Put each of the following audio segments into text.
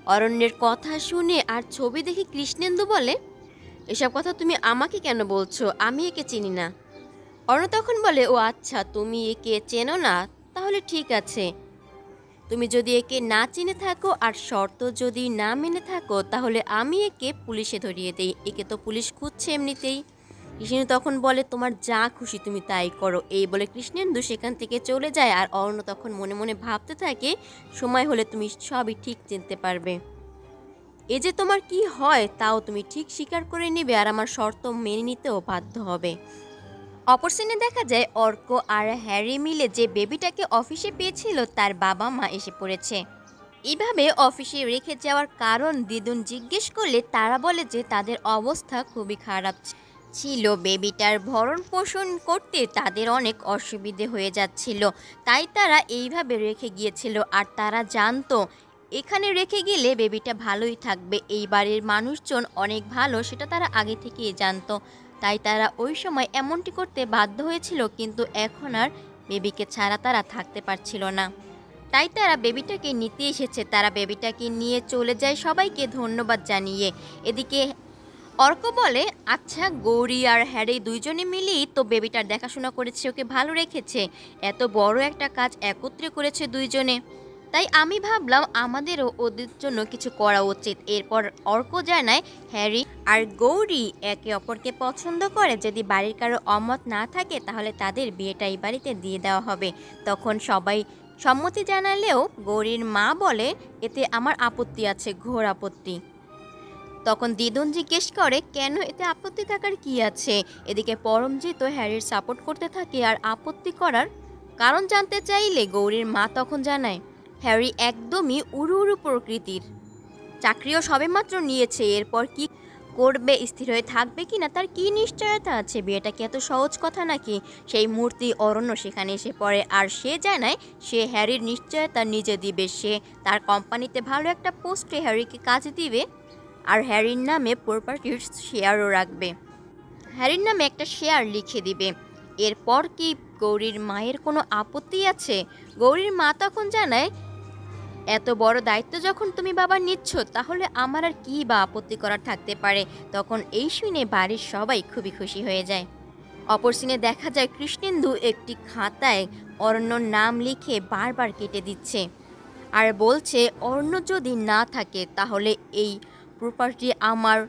অরণ্যের কথা শুনে আর ছবি দেখে কৃষ্ণেন্দু বলে, এসব কথা তুমি আমাকে কেন বলছো? আমি একে চিনি না। অরণ্য তখন বলে, ও আচ্ছা, তুমি একে চেনো না? তাহলে ঠিক আছে। তুমি যদি একে না চিনে থাকো আর শর্ত যদি না মেনে থাকো, তাহলে আমি একে পুলিশে ধরিয়ে দেই। একে তো পুলিশ খুঁজছে এমনিতেই। কৃষ্ণেন্দু তখন বলে, তোমার যা খুশি তুমি তাই করো। এই বলে কৃষ্ণেন্দু সেখান থেকে চলে যায়। আর অরণ্য তখন মনে মনে ভাবতে থাকে, সময় হলে তুমি সবই ঠিক চিনতে পারবে। এ যে তোমার কি হয় তাও তুমি ঠিক স্বীকার করে নেবে, আর আমার শর্ত মেনে নিতেও বাধ্য হবে। অপর সিনে দেখা যায় অর্ক আর হ্যারি মিলে যে বেবিটাকে অফিসে পেয়েছিল তার বাবা মা এসে পড়েছে। এইভাবে অফিসে রেখে যাওয়ার কারণ দিদুন জিজ্ঞেস করলে তারা বলে যে তাদের অবস্থা খুবই খারাপ ছিল। বেবিটার ভরণ পোষণ করতে তাদের অনেক অসুবিধে হয়ে যাচ্ছিল, তাই তারা এইভাবে রেখে গিয়েছিল। আর তারা জানতো এখানে রেখে গেলে বেবিটা ভালোই থাকবে। এই বাড়ির মানুষজন অনেক ভালো, সেটা তারা আগে থেকেই জানতো। তাই তারা ওই সময় এমনটি করতে বাধ্য হয়েছিল, কিন্তু এখন আর বেবিকে ছাড়া তারা থাকতে পারছিল না। তাই তারা বেবিটাকে নিতে এসেছে। তারা বেবিটাকে নিয়ে চলে যায় সবাইকে ধন্যবাদ জানিয়ে। এদিকে অর্ক বলে, আচ্ছা, গৌরী আর হ্যারি দুইজনে মিলেই তো বেবিটার দেখাশোনা করেছে, ওকে ভালো রেখেছে। এত বড় একটা কাজ একত্রে করেছে দুইজনে, তাই আমি ভাবলাম আমাদেরও ওদের জন্য কিছু করা উচিত। এরপর অর্ক জানায়, হ্যারি আর গৌরী একে অপরকে পছন্দ করে। যদি বাড়ির কারো অমত না থাকে তাহলে তাদের বিয়েটা এই বাড়িতে দিয়ে দেওয়া হবে। তখন সবাই সম্মতি জানালেও গৌরীর মা বলে, এতে আমার আপত্তি আছে, ঘোর আপত্তি। তখন দিদুন জিজ্ঞেস করে, কেন, এতে আপত্তি থাকার কি আছে? এদিকে পরমজিৎ হ্যারির সাপোর্ট করতে থাকে আর আপত্তি করার কারণ জানতে চাইলে গৌরীর মা তখন জানায়, হ্যারি একদমই উড়ু উড়ু প্রকৃতির, চাকরিও সবেমাত্র নিয়েছে, এরপর কি করবে, স্থির হয়ে থাকবে কিনা তার কি নিশ্চয়তা আছে? বিয়েটা কি এত সহজ কথা নাকি? সেই মূর্তি অরণ্য সেখানে এসে পড়ে আর সে জানায় সে হ্যারির নিশ্চয়তা নিজে দিবে। সে তার কোম্পানিতে ভালো একটা পোস্টে হ্যারিকে কাজ দিবে আর হ্যারির নামে প্রপার্টির শেয়ারও রাখবে। হ্যারির নামে একটা শেয়ার লিখে দিবে। এরপর কি গৌরীর মায়ের কোনো আপত্তি আছে? গৌরীর মা তখন জানায়, এত বড় দায়িত্ব যখন তুমি বাবা নিচ্ছ, তাহলে আমার আর কি বা আপত্তি করার থাকতে পারে। তখন এই শুনে বাড়ির সবাই খুবই খুশি হয়ে যায়। অপর সিনে দেখা যায় কৃষ্ণেন্দু একটি খাতায় অরণ্যর নাম লিখে বারবার কেটে দিচ্ছে আর বলছে, অরণ্য যদি না থাকে তাহলে এই প্রপার্টি আমার,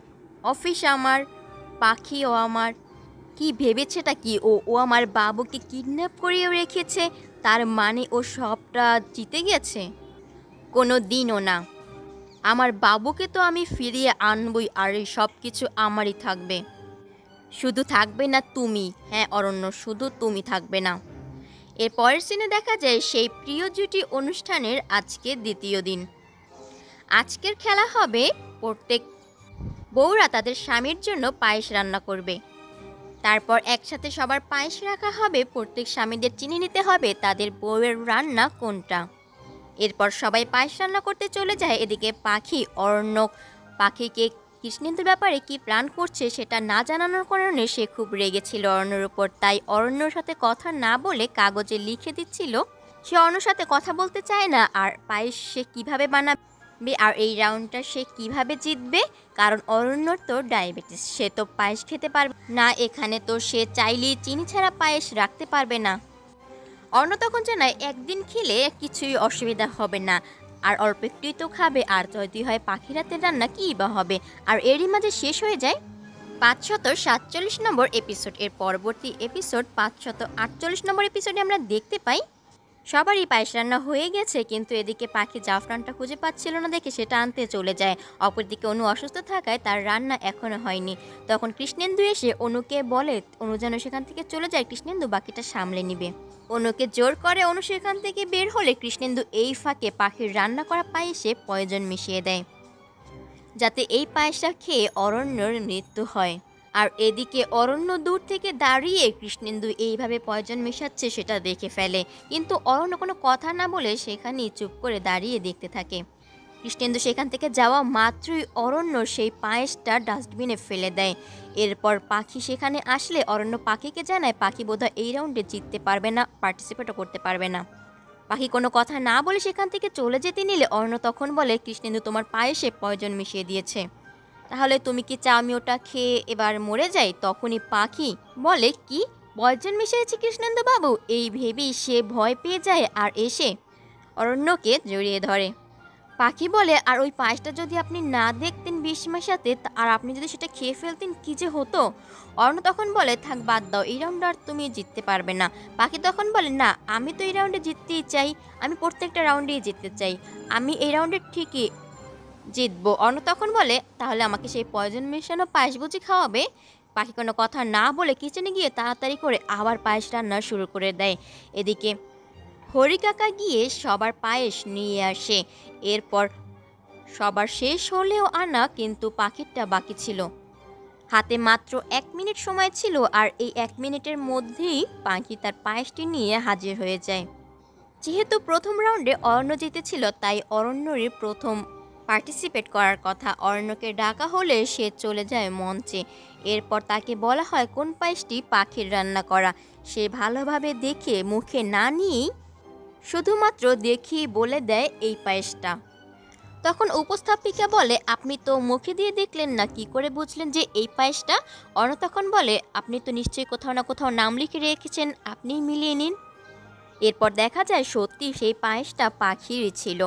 অফিস আমার, পাখিও আমার। কি ভেবেছেটা কি ও? ও আমার বাবুকে কিডন্যাপ করিয়ে রেখেছে, তার মানে ও সবটা জিতে গেছে? কোনো দিনও না। আমার বাবুকে তো আমি ফিরিয়ে আনবই, আর এই সব কিছু আমারই থাকবে। শুধু থাকবে না তুমি, হ্যাঁ অরণ্য, শুধু তুমি থাকবে না। এর পরের সিনে দেখা যায় সেই প্রিয় জুটি অনুষ্ঠানের আজকে দ্বিতীয় দিন। আজকের খেলা হবে, প্রত্যেক বউরা তাদের স্বামীর জন্য পায়েস রান্না করবে। তারপর একসাথে সবার পায়েস রাখা হবে। প্রত্যেক স্বামীদের চিনে নিতে হবে তাদের বউয়ের রান্না কোনটা। এরপর সবাই পায়েস রান্না করতে চলে যায়। এদিকে পাখি, অরণ্যক পাখিকে কৃষ্ণেন্দুর ব্যাপারে কি প্ল্যান করছে সেটা না জানানোর কারণে সে খুব রেগেছিল অরণ্যর উপর। তাই অরণ্যর সাথে কথা না বলে কাগজে লিখে দিচ্ছিল সে অরণ্যর সাথে কথা বলতে চায় না, আর পায়েস সে কীভাবে বানাবে আর এই রাউন্ডটা সে কিভাবে জিতবে। কারণ অরণ্যর তো ডায়াবেটিস, সে তো পায়েস খেতে পারবে না। এখানে তো সে চাইলেই চিনি ছাড়া পায়েস রাখতে পারবে না। অর্ণ তখন জানায়, একদিন খেলে কিছুই অসুবিধা হবে না, আর অল্প একটুই তো খাবে, আর যদি হয় পাখি রাতের রান্না কী বা হবে। আর এরই মাঝে শেষ হয়ে যায় 547 নম্বর এপিসোড। এর পরবর্তী এপিসোড 548 নম্বর এপিসোডে আমরা দেখতে পাই সবারই পায়েস রান্না হয়ে গেছে, কিন্তু এদিকে পাখি জাফরানটা খুঁজে পাচ্ছিল না দেখে সেটা আনতে চলে যায়। অপরদিকে অনু অসুস্থ থাকায় তার রান্না এখনো হয়নি। তখন কৃষ্ণেন্দু এসে অনুকে বলে অনু যেন সেখান থেকে চলে যায়, কৃষ্ণেন্দু বাকিটা সামলে নিবে। অনুকে জোর করে অনু সেখান থেকে বের হলে কৃষ্ণেন্দু এই ফাঁকে পাখির রান্না করা পায়েসে পয়জন মিশিয়ে দেয়, যাতে এই পায়েসটা খেয়ে অরণ্যর মৃত্যু হয়। আর এদিকে অরণ্য দূর থেকে দাঁড়িয়ে কৃষ্ণেন্দু এইভাবে পয়জন মেশাচ্ছে সেটা দেখে ফেলে, কিন্তু অরণ্য কোনো কথা না বলে সেখানেই চুপ করে দাঁড়িয়ে দেখতে থাকে। কৃষ্ণেন্দু সেখান থেকে যাওয়া মাত্রই অরণ্য সেই পায়েসটা ডাস্টবিনে ফেলে দেয়। এরপর পাখি সেখানে আসলে অরণ্য পাখিকে জানায় পাখি বোধহয় এই রাউন্ডে জিততে পারবে না, পার্টিসিপেটও করতে পারবে না। পাখি কোনো কথা না বলে সেখান থেকে চলে যেতে নিলে অর্ণ তখন বলে, কৃষ্ণেন্দু তোমার পায়েসে পয়জন মিশিয়ে দিয়েছে, তাহলে তুমি কি চাও আমি ওটা খেয়ে এবার মরে যাই? তখনই পাখি বলে, কি পয়জন মিশিয়েছে কৃষ্ণেন্দু বাবু? এই ভেবেই সে ভয় পেয়ে যায় আর এসে অরণ্যকে জড়িয়ে ধরে। পাখি বলে, আর ওই পায়েসটা যদি আপনি না দেখতেন বিষ মেশাতে আর আপনি যদি সেটা খেয়ে ফেলতেন কি যে হতো? অর্ণ তখন বলে, থাক বাদ দাও, এই রাউন্ড আর তুমি জিততে পারবে না। পাখি তখন বলে, না আমি তো এই রাউন্ডে জিততেই চাই, আমি প্রত্যেকটা রাউন্ডেই জিততে চাই, আমি এই রাউন্ডে ঠিকই জিতবো। অর্ণ তখন বলে, তাহলে আমাকে সেই পয়জন মেশানো পায়েস বুঝি খাওয়াবে? পাখি কোনো কথা না বলে কিচেনে গিয়ে তাড়াতাড়ি করে আবার পায়েস রান্না শুরু করে দেয়। এদিকে হরি কাকা গিয়ে সবার পায়েস নিয়ে আসে। এরপর সবার শেষ হলেও আনা, কিন্তু পাখিরটা বাকি ছিল। হাতে মাত্র 1 মিনিট সময় ছিল, আর এই 1 মিনিটের মধ্যেই পাখি তার পায়েসটি নিয়ে হাজির হয়ে যায়। যেহেতু প্রথম রাউন্ডে অরণ্য জিতেছিল, তাই অরণ্যরই প্রথম পার্টিসিপেট করার কথা। অরণ্যকে ডাকা হলে সে চলে যায় মঞ্চে। এরপর তাকে বলা হয় কোন পায়েসটি পাখির রান্না করা। সে ভালোভাবে দেখে মুখে না নিয়েই শুধুমাত্র দেখিয়ে বলে দেয় এই পায়েসটা। তখন উপস্থাপিকা বলে, আপনি তো মুখে দিয়ে দেখলেন না, কি করে বুঝলেন যে এই পায়েসটা? অর্ণ তখন বলে, আপনি তো নিশ্চয়ই কোথাও না কোথাও নাম লিখে রেখেছেন, আপনিই মিলিয়ে নিন। এরপর দেখা যায় সত্যি সেই পায়েসটা পাখিরই ছিল।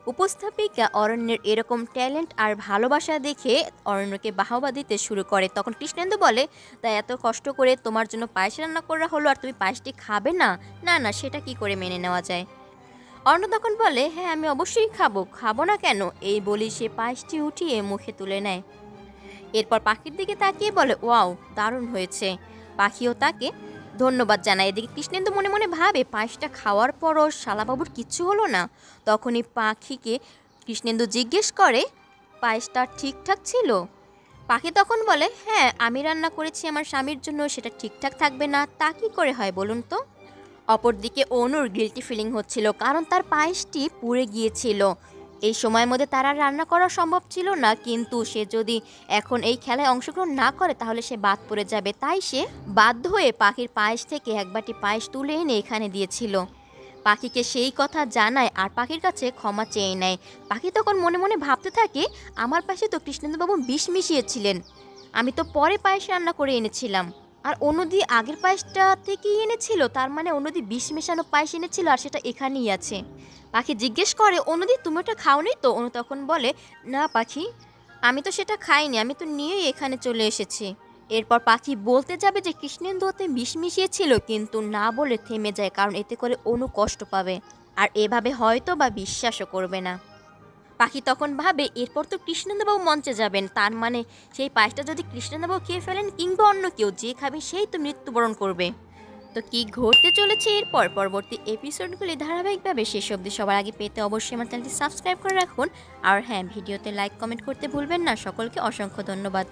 উপস্থাপিকা অরণ্যের এরকম ট্যালেন্ট আর ভালোবাসা দেখে অরণ্যকে বাহবা দিতে শুরু করে। তখন কৃষ্ণেন্দু বলে, তাই এত কষ্ট করে তোমার জন্য পায়েস রান্না করা হলো আর তুমি পায়েসটি খাবে না? না না, সেটা কি করে মেনে নেওয়া যায়? অর্ণ তখন বলে, হ্যাঁ আমি অবশ্যই খাবো, খাবো না কেন? এই বলি সে পায়েসটি উঠিয়ে মুখে তুলে নেয়। এরপর পাখির দিকে তাকিয়ে বলে, ওয়াও দারুণ হয়েছে। পাখিও তাকে ধন্যবাদ জানায়। এদিকে কৃষ্ণেন্দু মনে মনে ভাবে, পায়েসটা খাওয়ার পরও শালাবাবুর কিচ্ছু হলো না। তখনই পাখিকে কৃষ্ণেন্দু জিজ্ঞেস করে, পায়েসটা ঠিকঠাক ছিল? পাখি তখন বলে, হ্যাঁ আমি রান্না করেছি আমার স্বামীর জন্য, সেটা ঠিকঠাক থাকবে না তা কি করে হয় বলুন তো? অপরদিকে অনুর গিল্টি ফিলিং হচ্ছিল, কারণ তার পায়েসটি পুড়ে গিয়েছিল। এই সময়ের মধ্যে তার আর রান্না করা সম্ভব ছিল না, কিন্তু সে যদি এখন এই খেলায় অংশগ্রহণ না করে তাহলে সে বাদ পড়ে যাবে। তাই সে বাধ্য হয়ে পাখির পায়েস থেকে এক বাটি পায়েস তুলে এনে এখানে দিয়েছিল। পাখিকে সেই কথা জানায় আর পাখির কাছে ক্ষমা চেয়ে নেয়। পাখি তখন মনে মনে ভাবতে থাকে, আমার পাশে তো কৃষ্ণেন্দুবাবু বিষ মিশিয়েছিলেন, আমি তো পরে পায়েস রান্না করে এনেছিলাম, আর অন্যদি আগের পায়েসটা থেকেই এনেছিল, তার মানে অন্যদি বিষ মেশানো পায়েস এনেছিল আর সেটা এখানেই আছে। পাখি জিজ্ঞেস করে, অন্যদি তুমি ওটা খাওনি তো? অনু তখন বলে, না পাখি, আমি তো সেটা খাইনি, আমি তো নিয়েই এখানে চলে এসেছি। এরপর পাখি বলতে যাবে যে কৃষ্ণেন্দু ওতে বিষ মিশিয়েছিল, কিন্তু না বলে থেমে যায়, কারণ এতে করে অনু কষ্ট পাবে আর এভাবে হয়তো বা বিশ্বাসও করবে না। পাখি তখন ভাবে, এরপর তো কৃষ্ণেন্দুবাবু মঞ্চে যাবেন, তার মানে সেই পায়েসটা যদি কৃষ্ণেন্দুবাবু খেয়ে ফেলেন কিংবা অন্য কেউ, যে খাবে সেই তো মৃত্যুবরণ করবে। তো কি ঘটতে চলেছে এরপর পরবর্তী এপিসোডগুলি ধারাবাহিকভাবে শেষ অবধি সবার আগে পেতে অবশ্যই আমার চ্যানেলটি সাবস্ক্রাইব করে রাখুন। আর হ্যাঁ, ভিডিওতে লাইক কমেন্ট করতে ভুলবেন না। সকলকে অসংখ্য ধন্যবাদ।